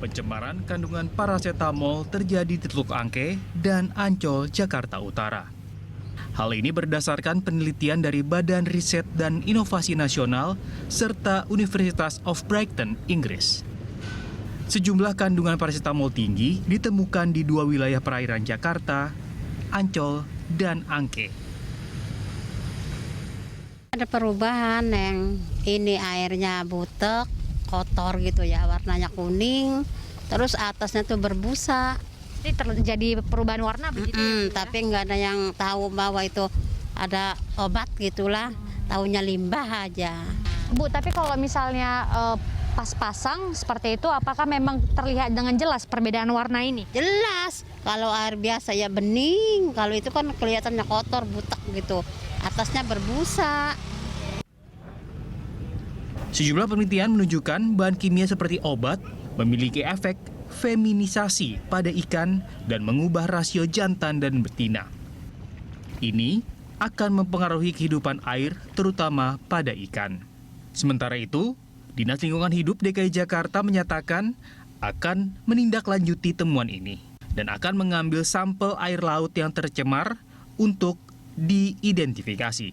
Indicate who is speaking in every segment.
Speaker 1: Pencemaran kandungan parasetamol terjadi di Teluk Angke dan Ancol, Jakarta Utara. Hal ini berdasarkan penelitian dari Badan Riset dan Inovasi Nasional serta Universitas of Brighton, Inggris. Sejumlah kandungan parasetamol tinggi ditemukan di dua wilayah perairan Jakarta, Ancol, dan Angke.
Speaker 2: Ada perubahan yang ini airnya butek, kotor gitu ya, warnanya kuning, terus atasnya tuh berbusa.
Speaker 3: Jadi terjadi perubahan warna begitu ya, Bu,
Speaker 2: Tapi nggak ada yang tahu bahwa itu ada obat gitulah, taunya limbah aja.
Speaker 3: Bu, tapi kalau misalnya pas pasang seperti itu, apakah memang terlihat dengan jelas perbedaan warna ini?
Speaker 2: Jelas, kalau air biasa ya bening, kalau itu kan kelihatannya kotor, butek gitu, atasnya berbusa.
Speaker 1: Sejumlah penelitian menunjukkan bahan kimia seperti obat memiliki efek feminisasi pada ikan dan mengubah rasio jantan dan betina. Ini akan mempengaruhi kehidupan air, terutama pada ikan. Sementara itu, Dinas Lingkungan Hidup DKI Jakarta menyatakan akan menindaklanjuti temuan ini dan akan mengambil sampel air laut yang tercemar untuk diidentifikasi.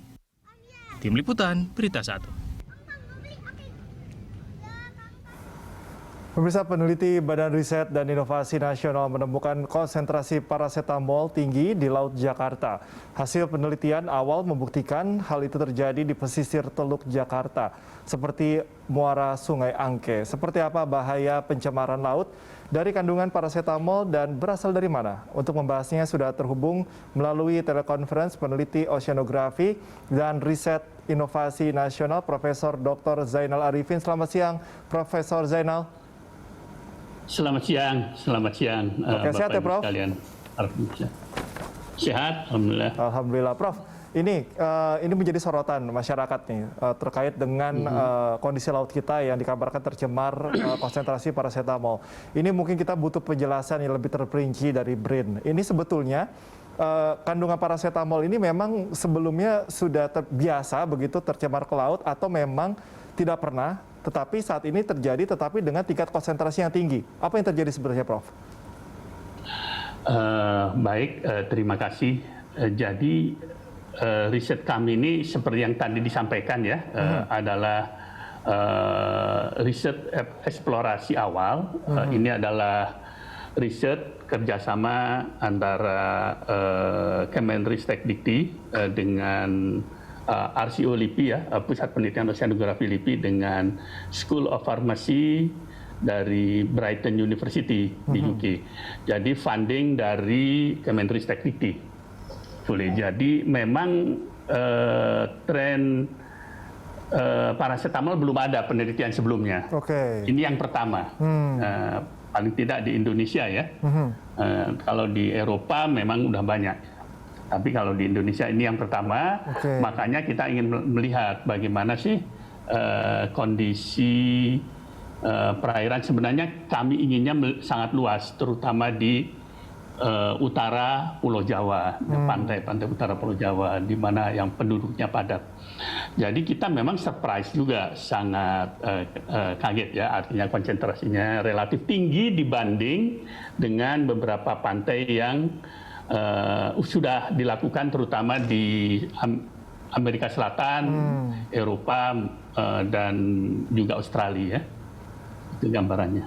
Speaker 1: Tim Liputan, Berita 1.
Speaker 4: Pemirsa, peneliti Badan Riset dan Inovasi Nasional menemukan konsentrasi parasetamol tinggi di Laut Jakarta. Hasil penelitian awal membuktikan hal itu terjadi di pesisir Teluk Jakarta, seperti muara Sungai Angke. Seperti apa bahaya pencemaran laut dari kandungan parasetamol dan berasal dari mana? Untuk membahasnya sudah terhubung melalui telekonferensi peneliti oceanografi dan riset inovasi nasional Profesor Dr. Zainal Arifin. Selamat siang, Profesor Zainal.
Speaker 5: Selamat siang.
Speaker 4: Oke, sehat ya, Prof?
Speaker 5: Sekalian. Sehat, alhamdulillah.
Speaker 4: Alhamdulillah, Prof. Ini menjadi sorotan masyarakat nih terkait dengan kondisi laut kita yang dikabarkan tercemar konsentrasi parasetamol. Ini mungkin kita butuh penjelasan yang lebih terperinci dari BRIN. Ini sebetulnya kandungan parasetamol ini memang sebelumnya sudah biasa begitu tercemar ke laut atau memang tidak pernah, tetapi saat ini terjadi tetapi dengan tingkat konsentrasi yang tinggi. Apa yang terjadi sebenarnya, Prof?
Speaker 5: Baik, terima kasih. Jadi riset kami ini seperti yang tadi disampaikan ya, adalah riset eksplorasi awal. Ini adalah riset kerjasama antara Kemenristek Dikti dengan RCO LIPI ya, Pusat Penelitian Oceanografi LIPI dengan School of Pharmacy dari Brighton University di UK. Jadi funding dari Kemenristek Dikti. Jadi memang tren parasetamol belum ada penelitian sebelumnya. Ini yang pertama. Paling tidak di Indonesia ya. Kalau di Eropa memang udah banyak. Tapi kalau di Indonesia ini yang pertama, makanya kita ingin melihat bagaimana sih kondisi perairan. Sebenarnya kami inginnya sangat luas, terutama di utara Pulau Jawa, pantai-pantai utara Pulau Jawa, di mana yang penduduknya padat. Jadi kita memang surprise juga, sangat kaget ya, artinya konsentrasinya relatif tinggi dibanding dengan beberapa pantai yang sudah dilakukan terutama di Amerika Selatan, Eropa, dan juga Australia. Itu gambarannya.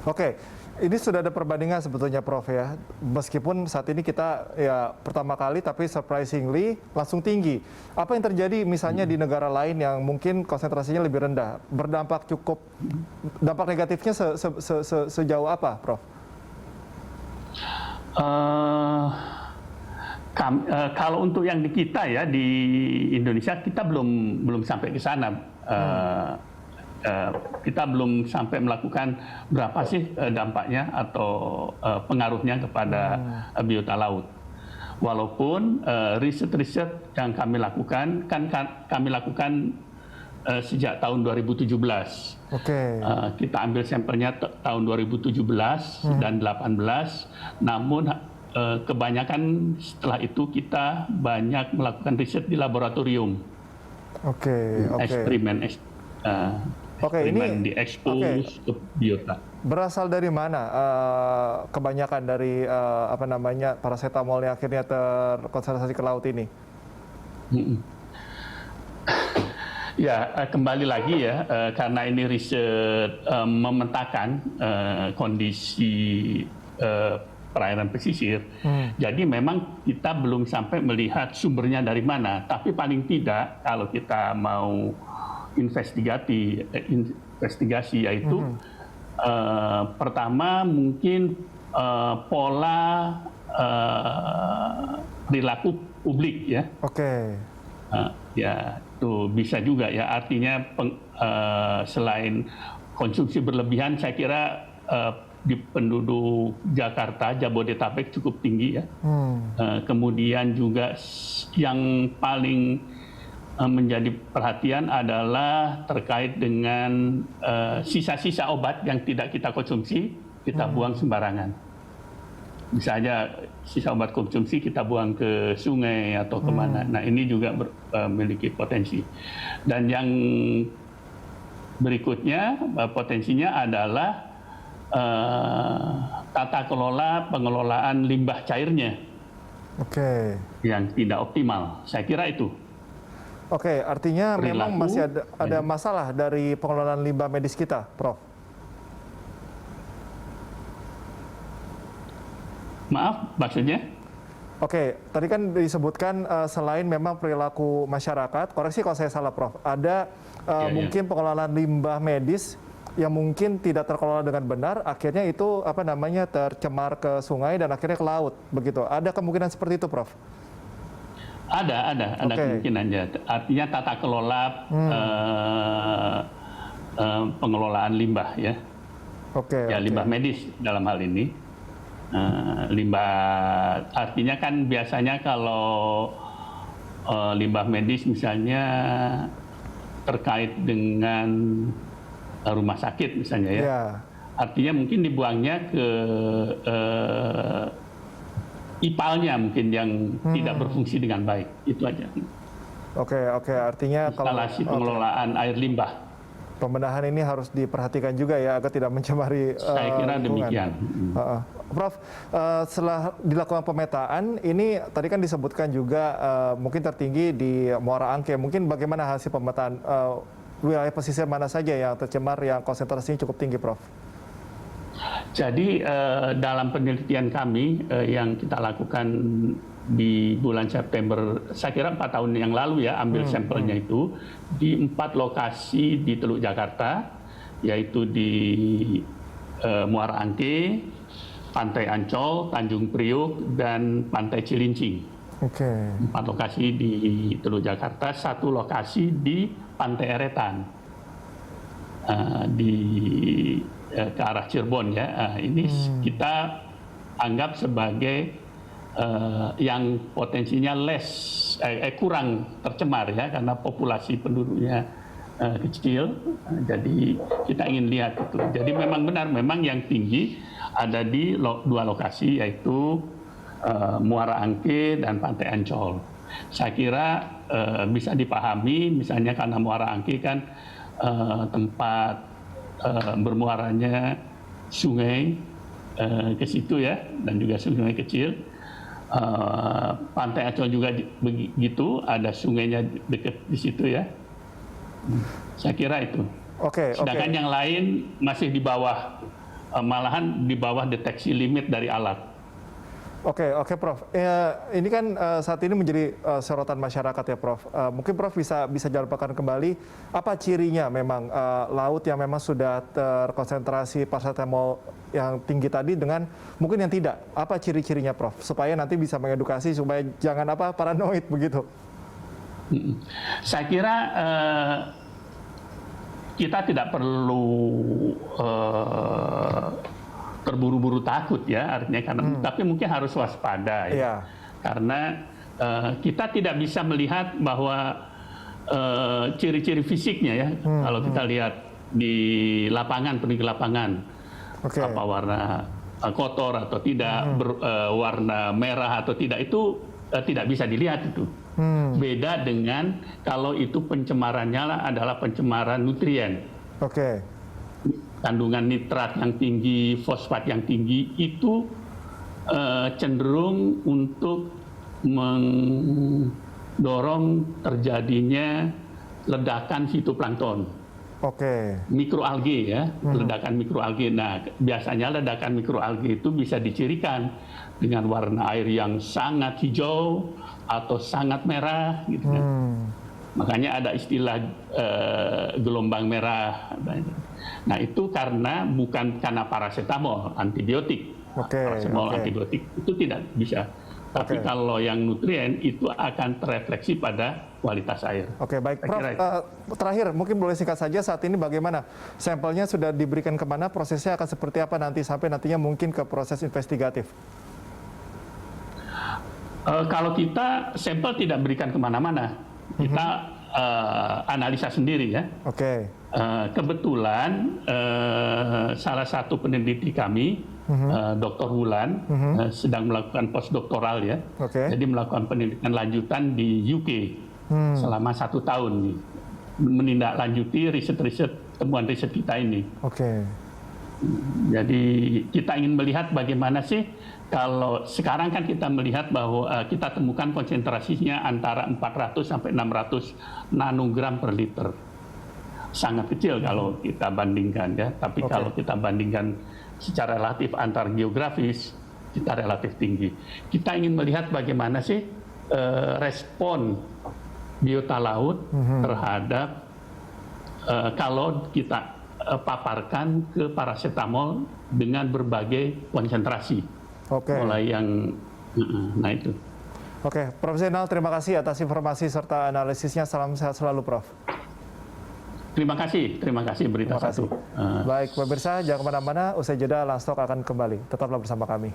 Speaker 4: Oke, ini sudah ada perbandingan sebetulnya, Prof ya. Meskipun saat ini kita ya pertama kali tapi surprisingly langsung tinggi. Apa yang terjadi misalnya di negara lain yang mungkin konsentrasinya lebih rendah? Berdampak cukup, dampak negatifnya sejauh apa, Prof?
Speaker 5: Kalau untuk yang di kita ya di Indonesia kita belum sampai ke sana. Kita belum sampai melakukan berapa sih dampaknya atau pengaruhnya kepada biota laut. Walaupun riset-riset yang kami lakukan kan kami lakukan sejak tahun 2017. Kita ambil sampelnya tahun 2017 dan 2018. Namun kebanyakan setelah itu kita banyak melakukan riset di laboratorium. Eksperimen.
Speaker 4: Oke,
Speaker 5: eksperimen
Speaker 4: ini
Speaker 5: diekspos ke biota.
Speaker 4: berasal dari mana kebanyakan dari parasetamol yang akhirnya terkonsentrasi ke laut ini?
Speaker 5: Ya, kembali lagi ya, karena ini riset memetakan kondisi perairan pesisir. Jadi memang kita belum sampai melihat sumbernya dari mana. Tapi paling tidak kalau kita mau investigasi yaitu pertama mungkin pola perilaku publik ya.
Speaker 4: Oke.
Speaker 5: Ya itu bisa juga ya, artinya selain konsumsi berlebihan, saya kira di penduduk Jakarta, Jabodetabek cukup tinggi ya. Kemudian juga yang paling menjadi perhatian adalah terkait dengan sisa-sisa obat yang tidak kita konsumsi, kita buang sembarangan. Misalnya sisa obat konsumsi kita buang ke sungai atau kemana. Nah ini juga memiliki potensi. Dan yang berikutnya potensinya adalah tata kelola pengelolaan limbah cairnya yang tidak optimal. Saya kira itu.
Speaker 4: Oke, artinya
Speaker 5: Perilaku,
Speaker 4: memang masih ada masalah dari pengelolaan limbah medis kita, Prof.
Speaker 5: Maaf, maksudnya?
Speaker 4: Oke, tadi kan disebutkan selain memang perilaku masyarakat, koreksi kalau saya salah, Prof. Ada mungkin pengelolaan limbah medis yang mungkin tidak terkelola dengan benar, akhirnya itu tercemar ke sungai dan akhirnya ke laut, begitu. Ada kemungkinan seperti itu, Prof?
Speaker 5: Ada kemungkinannya. Artinya tata kelola pengelolaan limbah ya. Limbah medis dalam hal ini. Limbah artinya kan biasanya kalau limbah medis misalnya terkait dengan rumah sakit misalnya ya. Artinya mungkin dibuangnya ke ipalnya mungkin yang tidak berfungsi dengan baik. Itu aja.
Speaker 4: Oke, artinya
Speaker 5: instalasi pengelolaan air limbah.
Speaker 4: Pembenahan ini harus diperhatikan juga ya agar tidak mencemari
Speaker 5: Saya kira
Speaker 4: lingkungan.
Speaker 5: demikian.
Speaker 4: Prof, setelah dilakukan pemetaan, ini tadi kan disebutkan juga mungkin tertinggi di Muara Angke. Mungkin bagaimana hasil pemetaan wilayah pesisir mana saja yang tercemar yang konsentrasinya cukup tinggi, Prof?
Speaker 5: Jadi dalam penelitian kami yang kita lakukan di bulan September, saya kira 4 tahun yang lalu ya, ambil sampelnya itu di 4 lokasi di Teluk Jakarta, yaitu di Muara Angke, Pantai Ancol, Tanjung Priuk, dan Pantai Cilincing. 4 lokasi di Teluk Jakarta, 1 lokasi di Pantai Eretan, ke arah Cirebon ya. Ini kita anggap sebagai yang potensinya kurang tercemar ya, karena populasi penduduknya kecil. Jadi kita ingin lihat itu. Jadi memang benar, memang yang tinggi ada di 2 lokasi, yaitu Muara Angke dan Pantai Ancol. Saya kira bisa dipahami, misalnya karena Muara Angke kan tempat bermuaranya sungai ke situ ya, dan juga sungai kecil. Pantai Ancol juga begitu, ada sungainya dekat di situ ya. Saya kira itu. Sedangkan yang lain masih di bawah, malahan di bawah deteksi limit dari alat.
Speaker 4: Oke, Prof. Ini kan saat ini menjadi sorotan masyarakat ya, Prof. Mungkin Prof bisa jabarkan kembali apa cirinya memang laut yang memang sudah terkonsentrasi parasetamol yang tinggi tadi dengan mungkin yang tidak. Apa ciri-cirinya, Prof? Supaya nanti bisa mengedukasi supaya jangan paranoid begitu.
Speaker 5: Saya kira kita tidak perlu terburu-buru takut ya, artinya karena tapi mungkin harus waspada ya. Karena kita tidak bisa melihat bahwa ciri-ciri fisiknya ya. Kalau kita lihat di lapangan, pergi ke lapangan, apa warna kotor atau tidak, warna merah atau tidak, itu tidak bisa dilihat itu. Beda dengan kalau itu pencemarannya adalah pencemaran nutrien.
Speaker 4: Oke.
Speaker 5: Kandungan nitrat yang tinggi, fosfat yang tinggi itu cenderung untuk mendorong terjadinya ledakan fitoplankton.
Speaker 4: Oke.
Speaker 5: Mikroalge ya, ledakan mikroalge. Nah, biasanya ledakan mikroalge itu bisa dicirikan dengan warna air yang sangat hijau atau sangat merah gitu kan. Makanya ada istilah gelombang merah. Nah, itu bukan karena parasetamol, antibiotik. Parasetamol antibiotik itu tidak bisa. Tapi kalau yang nutrien itu akan terefleksi pada kualitas air.
Speaker 4: Oke, baik. Prof, terakhir mungkin boleh singkat saja saat ini bagaimana? Sampelnya sudah diberikan kemana? Prosesnya akan seperti apa nanti sampai nantinya mungkin ke proses investigatif?
Speaker 5: Kalau kita sampel tidak berikan kemana-mana, kita analisa sendiri ya.
Speaker 4: Oke.
Speaker 5: Kebetulan salah satu peneliti kami, Dr. Wulan, sedang melakukan postdoktoral ya. Jadi melakukan penelitian lanjutan di UK selama 1 tahun nih, menindaklanjuti temuan riset kita ini. Jadi kita ingin melihat bagaimana sih kalau sekarang kan kita melihat bahwa kita temukan konsentrasinya antara 400 sampai 600 nanogram per liter. Sangat kecil kalau kita bandingkan ya, tapi kalau kita bandingkan secara relatif antar geografis, kita relatif tinggi. Kita ingin melihat bagaimana sih respon biota laut terhadap kalau kita paparkan ke parasetamol dengan berbagai konsentrasi. Mulai yang, nah itu.
Speaker 4: Oke, Prof Zainal, terima kasih atas informasi serta analisisnya. Salam sehat selalu, Prof.
Speaker 5: Terima kasih Berita Satu.
Speaker 4: Baik, pemirsa, jangan kemana-mana. Usai jeda, Lanstok akan kembali. Tetaplah bersama kami.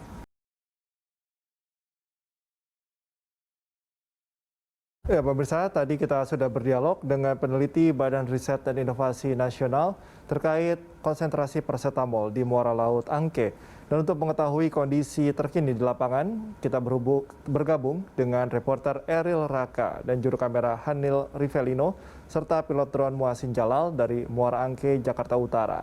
Speaker 4: Ya, pemirsa, tadi kita sudah berdialog dengan peneliti Badan Riset dan Inovasi Nasional terkait konsentrasi parasetamol di Muara Laut Angke. Dan untuk mengetahui kondisi terkini di lapangan, kita bergabung dengan reporter Eril Raka dan juru kamera Hanil Rivelino, serta pilot drone Muasin Jalal dari Muara Angke, Jakarta Utara.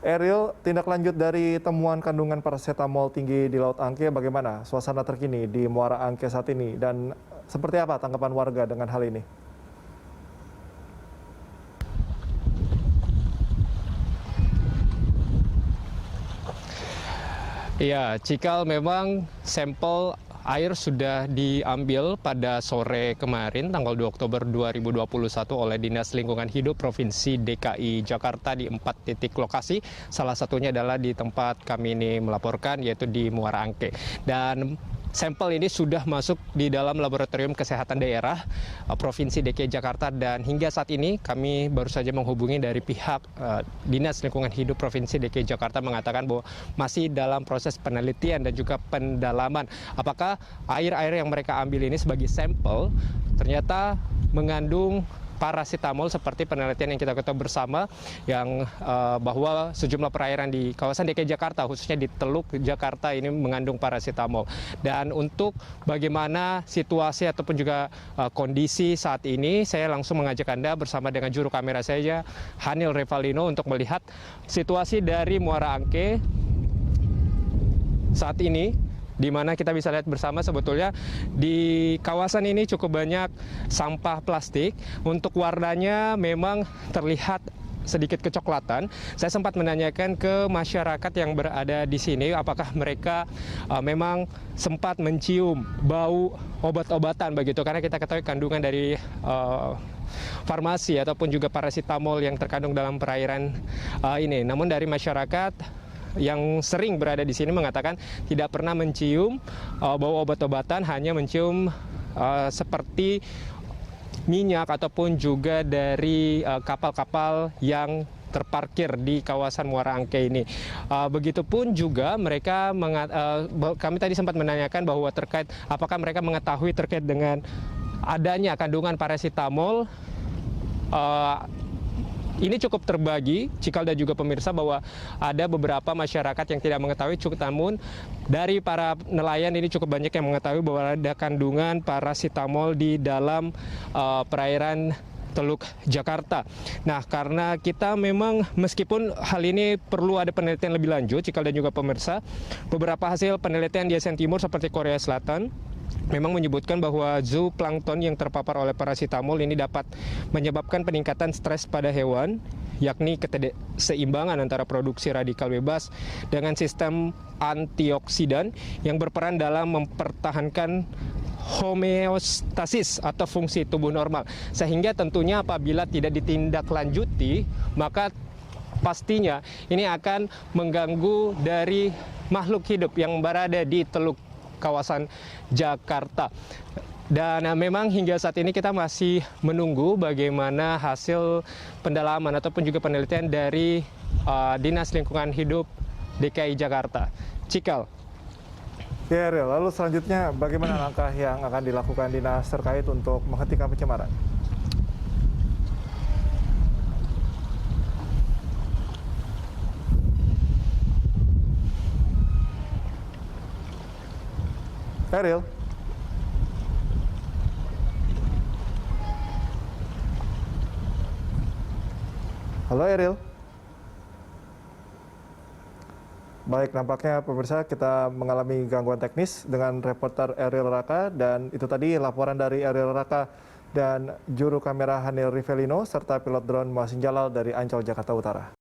Speaker 4: Eril, tindak lanjut dari temuan kandungan parasetamol tinggi di Laut Angke, bagaimana suasana terkini di Muara Angke saat ini? Dan seperti apa tanggapan warga dengan hal ini?
Speaker 6: Ya, Cikal, memang sampel air sudah diambil pada sore kemarin, tanggal 2 Oktober 2021 oleh Dinas Lingkungan Hidup Provinsi DKI Jakarta di 4 titik lokasi. Salah satunya adalah di tempat kami ini melaporkan, yaitu di Muara Angke. Dan sampel ini sudah masuk di dalam Laboratorium Kesehatan Daerah Provinsi DKI Jakarta, dan hingga saat ini kami baru saja menghubungi dari pihak Dinas Lingkungan Hidup Provinsi DKI Jakarta mengatakan bahwa masih dalam proses penelitian dan juga pendalaman apakah air-air yang mereka ambil ini sebagai sampel ternyata mengandung parasetamol seperti penelitian yang kita ketahui bersama yang bahwa sejumlah perairan di kawasan DKI Jakarta khususnya di Teluk Jakarta ini mengandung parasetamol. Dan untuk bagaimana situasi ataupun juga kondisi saat ini, saya langsung mengajak Anda bersama dengan juru kamera saya Hanil Rivelino untuk melihat situasi dari Muara Angke saat ini, di mana kita bisa lihat bersama sebetulnya di kawasan ini cukup banyak sampah plastik. Untuk warnanya memang terlihat sedikit kecoklatan. Saya sempat menanyakan ke masyarakat yang berada di sini apakah mereka memang sempat mencium bau obat-obatan begitu, karena kita ketahui kandungan dari farmasi ataupun juga parasetamol yang terkandung dalam perairan ini. Namun dari masyarakat yang sering berada di sini mengatakan tidak pernah mencium bau obat-obatan, hanya mencium seperti minyak ataupun juga dari kapal-kapal yang terparkir di kawasan Muara Angke ini. Begitupun juga mereka kami tadi sempat menanyakan bahwa terkait apakah mereka mengetahui terkait dengan adanya kandungan parasetamol. Ini cukup terbagi, Cikal dan juga pemirsa, bahwa ada beberapa masyarakat yang tidak mengetahui, namun dari para nelayan ini cukup banyak yang mengetahui bahwa ada kandungan parasetamol di dalam perairan Teluk Jakarta. Nah, karena kita memang meskipun hal ini perlu ada penelitian lebih lanjut, Cikal dan juga pemirsa, beberapa hasil penelitian di Asian Timur seperti Korea Selatan memang menyebutkan bahwa zooplankton yang terpapar oleh parasitamol ini dapat menyebabkan peningkatan stres pada hewan, yakni ketidakseimbangan antara produksi radikal bebas dengan sistem antioksidan yang berperan dalam mempertahankan homeostasis atau fungsi tubuh normal. Sehingga tentunya apabila tidak ditindaklanjuti, maka pastinya ini akan mengganggu dari makhluk hidup yang berada di teluk kawasan Jakarta. Dan memang hingga saat ini kita masih menunggu bagaimana hasil pendalaman ataupun juga penelitian dari Dinas Lingkungan Hidup DKI Jakarta. Cikal.
Speaker 4: Ya, Ariel, lalu selanjutnya bagaimana langkah yang akan dilakukan dinas terkait untuk menghentikan pencemaran? Ariel. Halo Ariel. Baik, nampaknya pemirsa kita mengalami gangguan teknis dengan reporter Ariel Raka, dan itu tadi laporan dari Ariel Raka dan juru kamera Hanil Rivelino serta pilot drone Muhsin Jalal dari Ancol, Jakarta Utara.